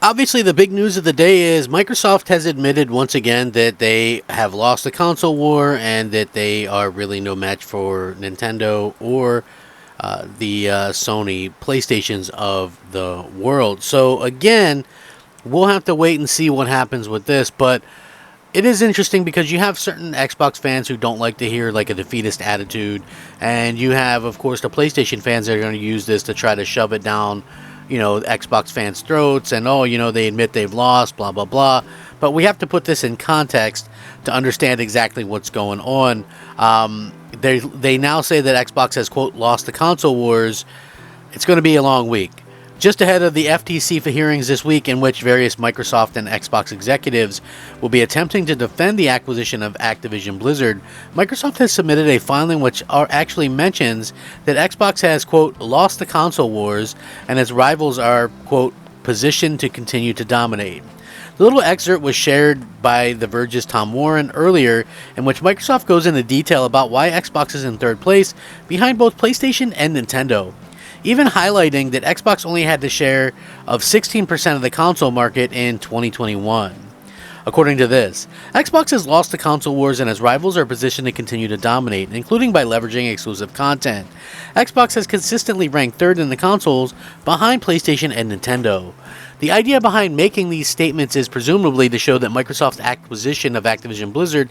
Obviously, the big news of the day is Microsoft has admitted once again that they have lost the console war and that they are really no match for Nintendo or the Sony PlayStations of the world. So, again, we'll have to wait and see what happens with this, but it is interesting because you have certain Xbox fans who don't like to hear like a defeatist attitude, and you have, of course, the PlayStation fans that are going to use this to try to shove it down, Xbox fans' throats, and they admit they've lost, blah blah blah. But we have to put this in context to understand exactly what's going on. They now say that Xbox has, quote, lost the console wars. It's going to be a long week. Just ahead of the FTC for hearings this week, in which various Microsoft and Xbox executives will be attempting to defend the acquisition of Activision Blizzard, Microsoft has submitted a filing which actually mentions that Xbox has, quote, lost the console wars and its rivals are, quote, positioned to continue to dominate. The little excerpt was shared by The Verge's Tom Warren earlier, in which Microsoft goes into detail about why Xbox is in third place behind both PlayStation and Nintendo, even highlighting that Xbox only had the share of 16% of the console market in 2021. According to this, Xbox has lost the console wars and its rivals are positioned to continue to dominate, including by leveraging exclusive content. Xbox has consistently ranked third in the consoles behind PlayStation and Nintendo. The idea behind making these statements is presumably to show that Microsoft's acquisition of Activision Blizzard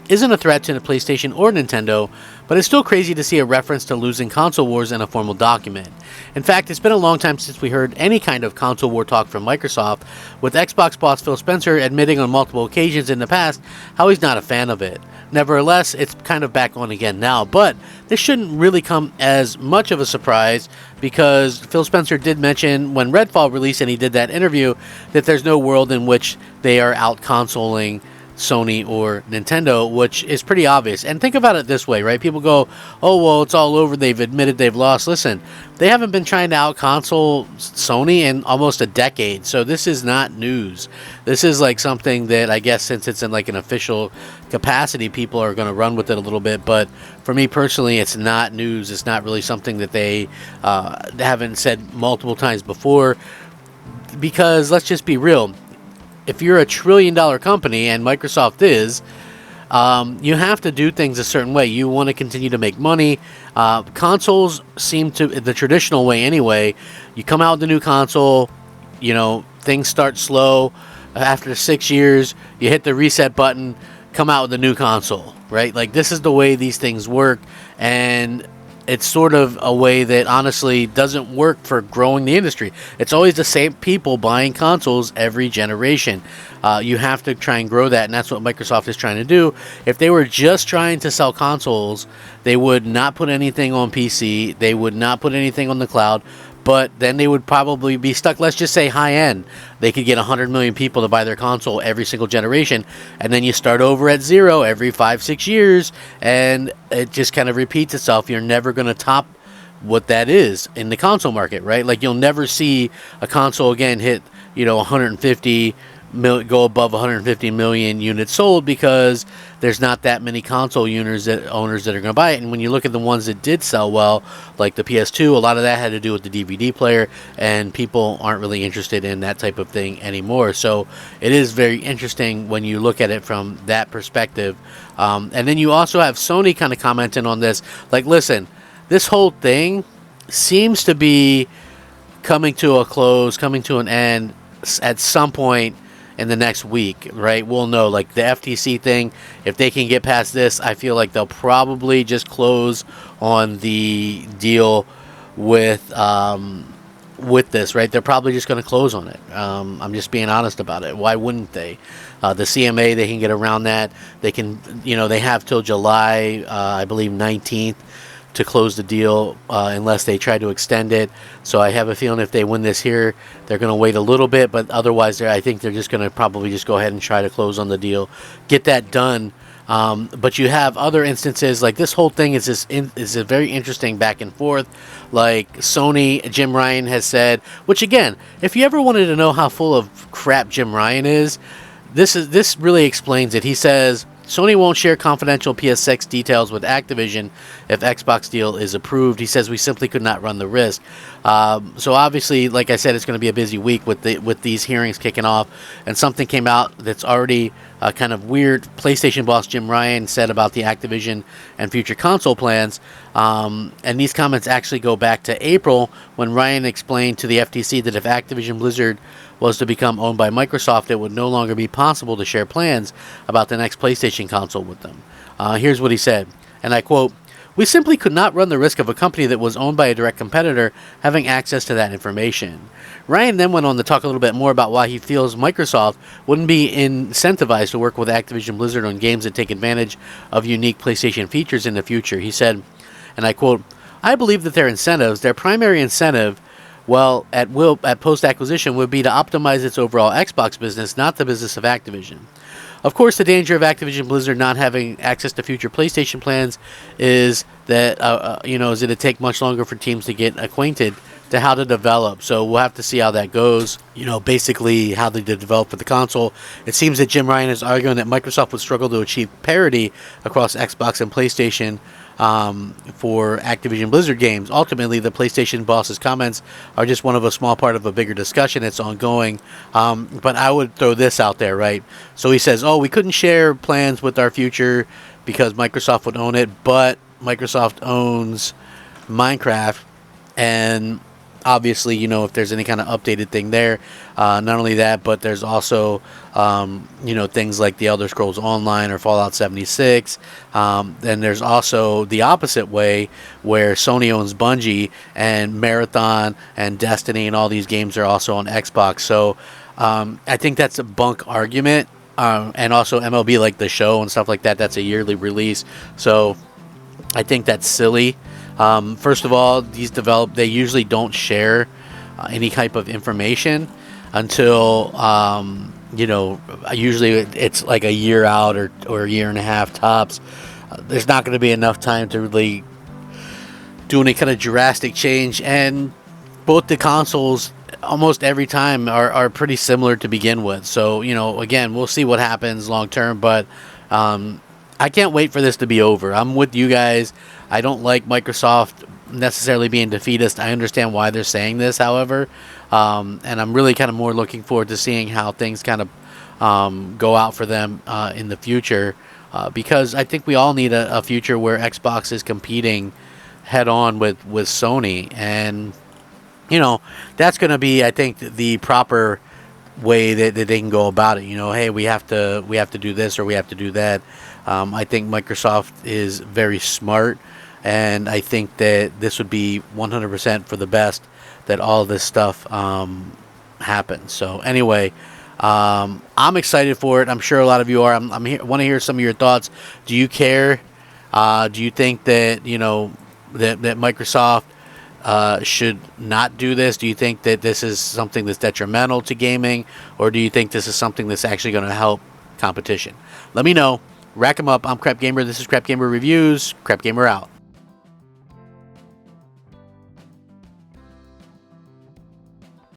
isn't a threat to the PlayStation or Nintendo, but it's still crazy to see a reference to losing console wars in a formal document. In fact, it's been a long time since we heard any kind of console war talk from Microsoft, with Xbox boss Phil Spencer admitting on multiple occasions in the past how he's not a fan of it. Nevertheless, it's kind of back on again now, but this shouldn't really come as much of a surprise because Phil Spencer did mention when Redfall released and he did that interview that there's no world in which they are out consoling Sony or Nintendo, which is pretty obvious. And think about it this way, right? People go, oh, well, it's all over. They've admitted they've lost. Listen, they haven't been trying to out-console Sony in almost a decade, so this is not news. This is like something that I guess since it's in like an official capacity, people are going to run with it a little bit. But for me personally, it's not news. It's not really something that they haven't said multiple times before because let's just be real. If you're a $1 trillion company, and Microsoft is, you have to do things a certain way. You want to continue to make money. Consoles seem to, the traditional way anyway, you come out with a new console, things start slow. After 6 years, you hit the reset button, come out with a new console, right? Like, this is the way these things work, and it's sort of a way that honestly doesn't work for growing the industry. It's always the same people buying consoles every generation. You have to try and grow that, and that's what Microsoft is trying to do. If they were just trying to sell consoles, they would not put anything on PC. They would not put anything on the cloud. But then they would probably be stuck, let's just say high end. They could get 100 million people to buy their console every single generation. And then you start over at zero every 5-6 years. And it just kind of repeats itself. You're never going to top what that is in the console market, right? Like you'll never see a console again hit, 150 go above 150 million units sold because there's not that many console owners that are going to buy it. And when you look at the ones that did sell well, like the PS2, a lot of that had to do with the DVD player, and people aren't really interested in that type of thing anymore. So it is very interesting when you look at it from that perspective. And then you also have Sony kind of commenting on this, like, listen, this whole thing seems to be coming to a close, coming to an end at some point in the next week, right? We'll know, like the FTC thing, if they can get past this, I feel like they'll probably just close on the deal with this, right? They're probably just going to close on it. I'm just being honest about it. Why wouldn't they? The CMA, they can get around that. They can, they have till July, I believe 19th to close the deal unless they try to extend it. So I have a feeling if they win this here, they're going to wait a little bit, but otherwise I think they're just going to probably just go ahead and try to close on the deal, get that done. But you have other instances, like this whole thing is a very interesting back and forth. Like Sony, Jim Ryan has said, which again, if you ever wanted to know how full of crap Jim Ryan is, this really explains it. He says, Sony won't share confidential PS6 details with Activision if Xbox deal is approved. He says we simply could not run the risk. So obviously, like I said, it's going to be a busy week with these hearings kicking off, and something came out that's already kind of weird. PlayStation boss Jim Ryan said about the Activision and future console plans, and these comments actually go back to April when Ryan explained to the FTC that if Activision Blizzard was to become owned by Microsoft, it would no longer be possible to share plans about the next PlayStation console with them. Here's what he said, and I quote, "We simply could not run the risk of a company that was owned by a direct competitor having access to that information." Ryan then went on to talk a little bit more about why he feels Microsoft wouldn't be incentivized to work with Activision Blizzard on games that take advantage of unique PlayStation features in the future. He said, and I quote, "I believe that their primary incentive, well, at post-acquisition would be to optimize its overall Xbox business, not the business of Activision. Of course, the danger of Activision Blizzard not having access to future PlayStation plans is that, is it'd take much longer for teams to get acquainted to how to develop. So we'll have to see how that goes. Basically how they develop for the console. It seems that Jim Ryan is arguing that Microsoft would struggle to achieve parity across Xbox and PlayStation for Activision Blizzard games. Ultimately, the PlayStation boss's comments are just one of a small part of a bigger discussion. It's ongoing. But I would throw this out there, right? So he says, we couldn't share plans with our future because Microsoft would own it, but Microsoft owns Minecraft, and obviously, if there's any kind of updated thing there, not only that, but there's also, things like the Elder Scrolls Online or Fallout 76. Then there's also the opposite way where Sony owns Bungie, and Marathon and Destiny and all these games are also on Xbox. So I think that's a bunk argument. And also MLB, like the show and stuff like that, that's a yearly release. So I think that's silly. First of all, they usually don't share any type of information until, usually it's like a year out or a year and a half tops. There's not going to be enough time to really do any kind of drastic change. And both the consoles, almost every time, are pretty similar to begin with. So, again, we'll see what happens long term. But I can't wait for this to be over. I'm with you guys. I don't like Microsoft necessarily being defeatist. I understand why they're saying this, however. And I'm really kind of more looking forward to seeing how things kind of go out for them in the future. Because I think we all need a future where Xbox is competing head on with Sony. And, that's going to be, I think, the proper way that they can go about it. Hey, we have to do this or we have to do that. I think Microsoft is very smart, and I think that this would be 100% for the best that all this stuff happens. So anyway, I'm excited for it. I'm sure a lot of you are. I'm here. Want to hear some of your thoughts. Do you care? Do you think that that Microsoft should not do this? Do you think that this is something that's detrimental to gaming, or do you think this is something that's actually going to help competition? Let me know. Rack 'em up. I'm Crap Gamer. This is Crap Gamer Reviews. Crap Gamer out.